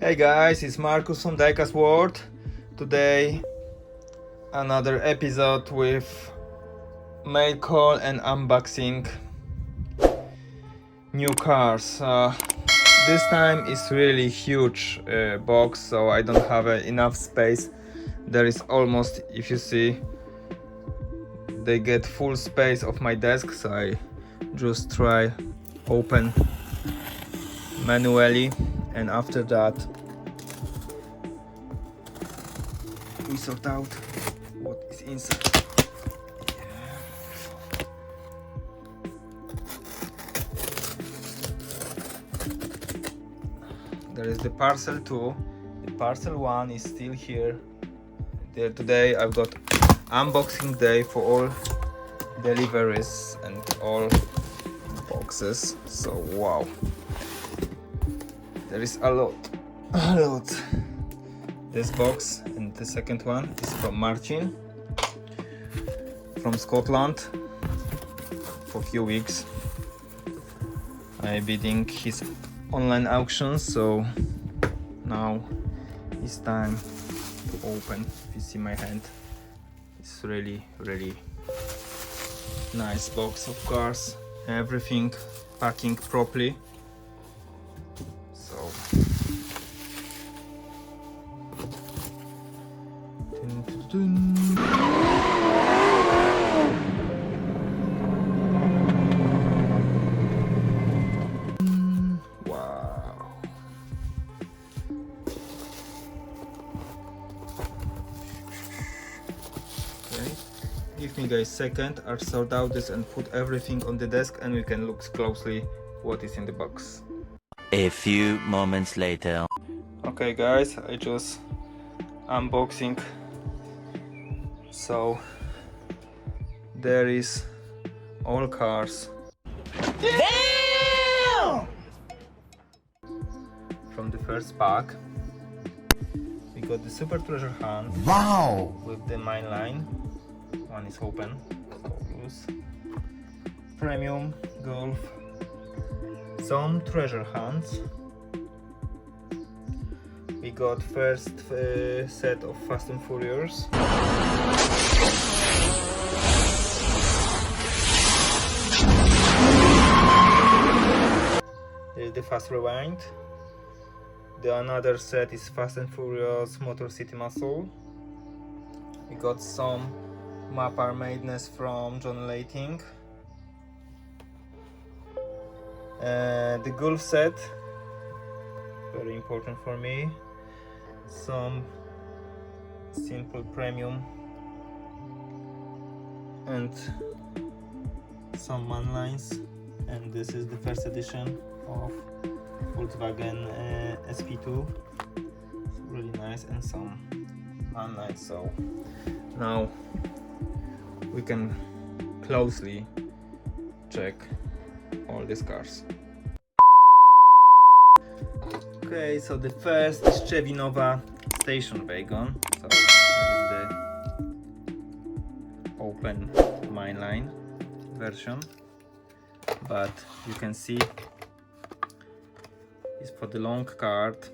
Hey guys, it's Marcus from Diecast World. Today another episode with mail call and unboxing new cars. This time is really huge box, so I don't have enough space. There is almost, if you see, they get full space of my desk, so I just try open manually, and after that we sort out what is inside. There is the parcel 2. The parcel 1 is still here. Today I've got unboxing day for all deliveries and all boxes. So wow, there is a lot. This box and the second one is from Martin from Scotland for a few weeks. I'm bidding his online auctions, so now it's time to open. If you see my hand, it's really nice box of cars, everything packing properly. So wow. Okay, give me guys a second. I'll sort out this and put everything on the desk, and we can look closely what is in the box. A few moments later. Okay guys, I just unboxing. So there is all cars. Damn! From the first pack we got the Super Treasure Hunt. Wow! With the mine line. One is open, so loose. Premium Golf. Some treasure hunts. We got first set of Fast and Furious. There is the Fast Rewind. The another set is Fast and Furious Motor City Muscle. We got some Mapper Madness from John Lating. The Golf set, very important for me. Some simple premium and some man lines, and this is the first edition of Volkswagen SP2. It's really nice, and some man lines. So now we can closely check all these cars. Okay, so the first is Chevy Nova station wagon. So that is the open mainline version, but you can see it's for the long card,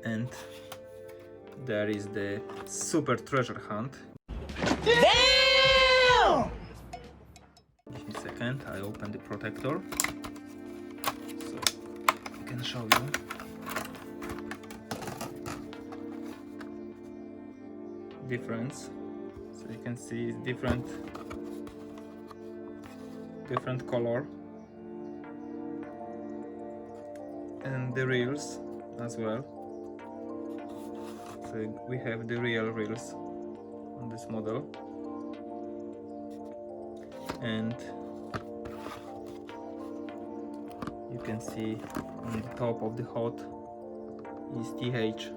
and there is the Super Treasure Hunt. Damn! Give me a second, I open the protector so I can show you. Difference, so you can see it's different color, and the reels as well. So we have the real reels on this model, and you can see on the top of the hot is TH.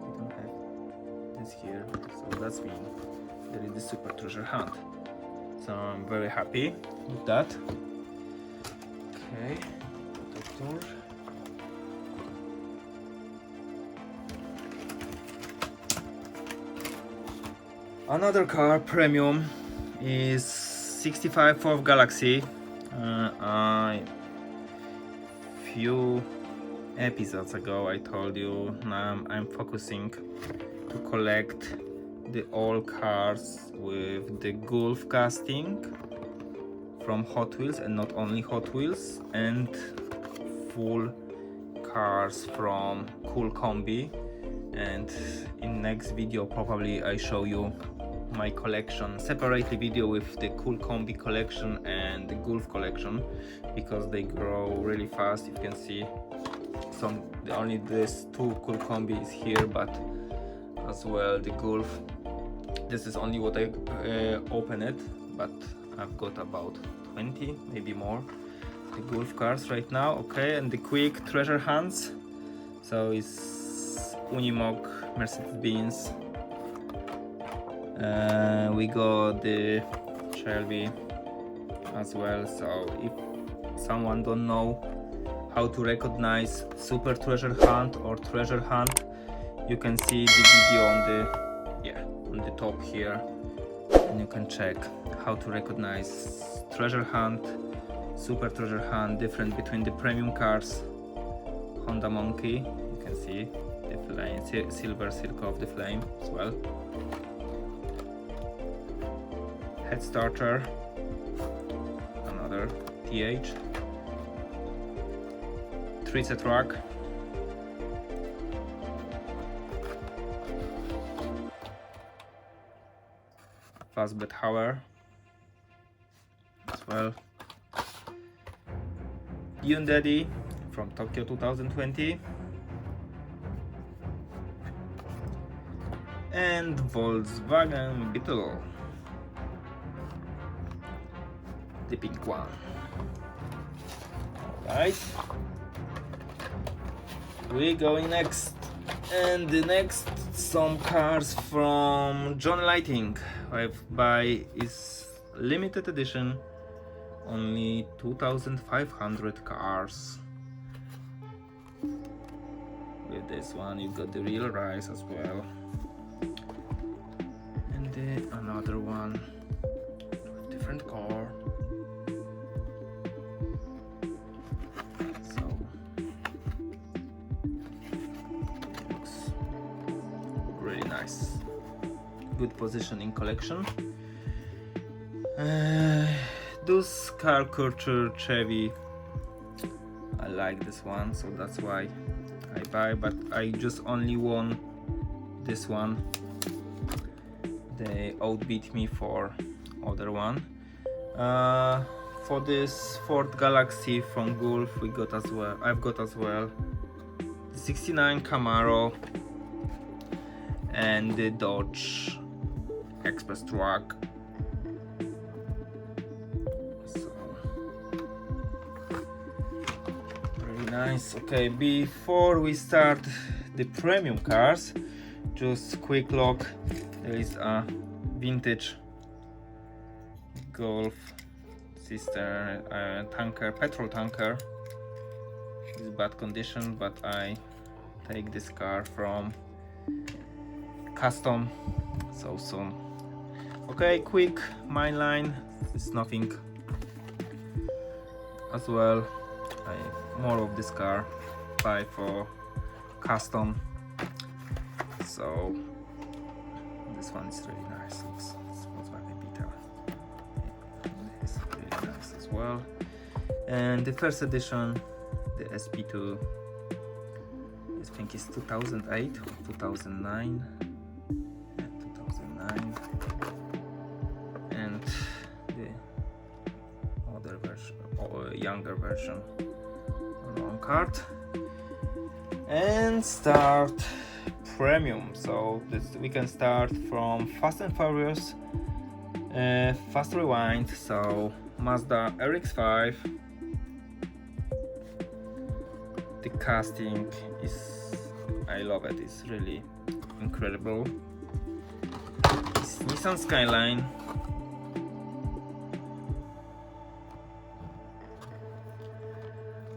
We don't have this here, so that's mean there is the Super Treasure Hunt. So I'm very happy with that. Okay, protector. Another car, premium, is 65 Ford Galaxy. I few episodes ago I told you now I'm focusing to collect the all cars with the Gulf casting from Hot Wheels, and not only Hot Wheels, and full cars from Cool Combi. And in next video probably I show you my collection separately, video with the Cool Combi collection and the Gulf collection, because they grow really fast. You can see only this 2 Cool Combi is here, but as well the Gulf. This is only what I open it, but I've got about 20, maybe more, the Gulf cars right now. Okay, and the quick treasure hunts. So it's Unimog, Mercedes-Benz. We got the Shelby as well. So if someone don't know how to recognize super treasure hunt or treasure hunt, you can see the video on the top here, and you can check how to recognize treasure hunt, super treasure hunt, different between the premium cars. Honda Monkey, you can see the flame, silver circle of the flame as well. Head starter, another TH. Treat truck. Fastbed Hour as well. Daddy from Tokyo 2020. And Volkswagen Beetle, the pink one. Alright, we're going next, and the next some cars from John Lighting. I've buy is limited edition, only 2,500 cars. With this one you got the real rise as well, and another one with different car. So looks really nice, good positioning collection. Those car culture Chevy, I like this one, so that's why I buy, but I just only won this one. They outbeat me for other one. For this Ford Galaxy from Gulf, I've got as well the 69 Camaro and the Dodge Express truck. So very nice. Okay, before we start the premium cars, just quick look. There is a vintage Gulf cistern tanker, petrol tanker. It's bad condition, but I take this car from custom so soon. Okay, quick mine line. It's nothing as well. More of this car buy for custom. So this one is really nice. It's Volkswagen Beetle. It's really nice as well. And the first edition, the SP2, I think it's 2008 or 2009. 2009. And the other version, or younger version, long card. And start premium. So we can start from Fast and Furious, Fast Rewind. So Mazda RX-5. The casting is, I love it. It's really incredible. It's Nissan Skyline.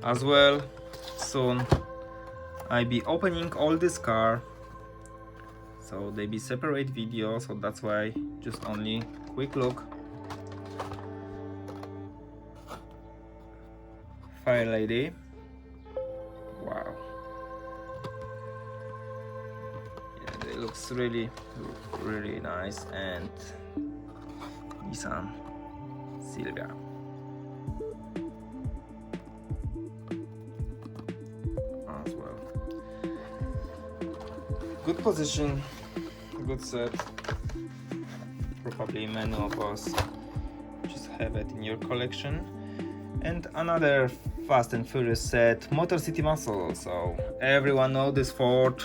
As well, soon I be opening all this car, so they be separate video, so that's why just only quick look. Fire Lady, wow, looks really nice. And Nissan Silvia. As well. Good position, good set. Probably many of us just have it in your collection. And another Fast and Furious set, Motor City Muscle. So everyone knows this Ford.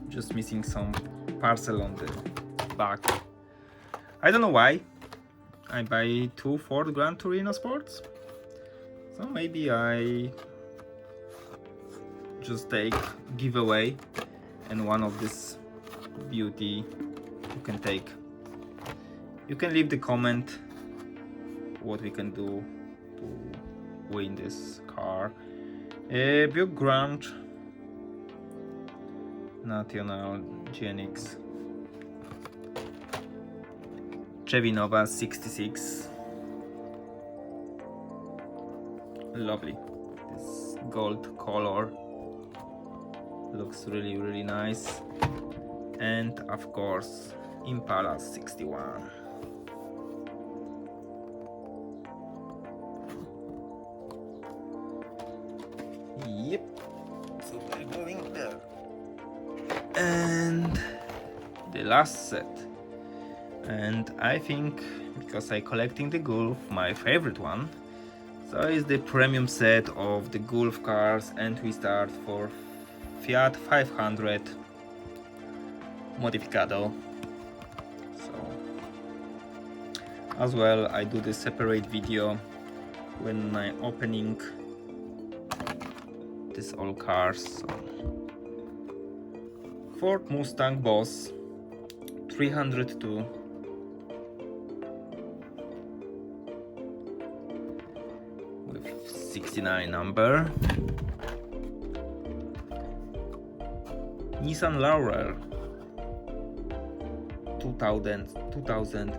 Just missing some parcel on the back. I don't know why. I buy 2 Ford Gran Torino Sports. So maybe I just take giveaway, and one of this beauty you can take. You can leave the comment what we can do to win this car. Buick Grand National GNX Chevy Nova 66. Lovely. This gold color looks really nice. And of course Impala 61. Yep, so we're going there. And the last set, and I think because I collecting the Gulf, my favorite one, so is the premium set of the Gulf cars, and we start for Fiat 500 Modificado. So as well I do the separate video when I opening this all cars. So Ford Mustang Boss 302 with 69 number. Nissan Laurel 2000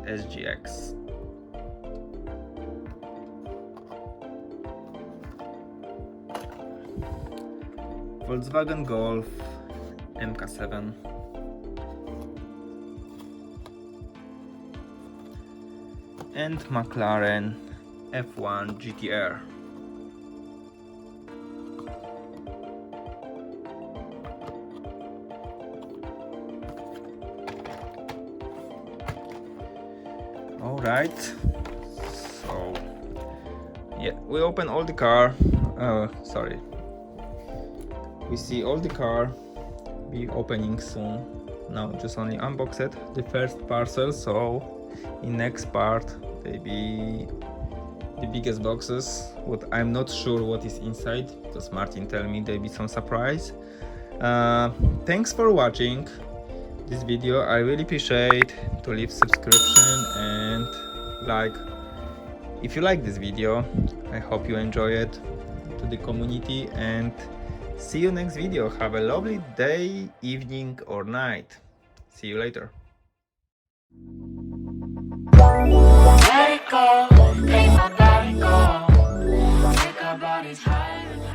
SGX. Volkswagen Golf MK7. And McLaren F1 GTR. Alright, so yeah, we open all the car. Sorry, we see all the car be opening soon. Now just only unbox it, the first parcel. So in next part they be the biggest boxes. What I'm not sure what is inside, because Martin tell me there be some surprise. Thanks for watching this video. I really appreciate to leave subscription and like if you like this video. I hope you enjoy it to the community, and see you next video. Have a lovely day, evening or night. See you later. Let it go, make my body go. Make our bodies higher.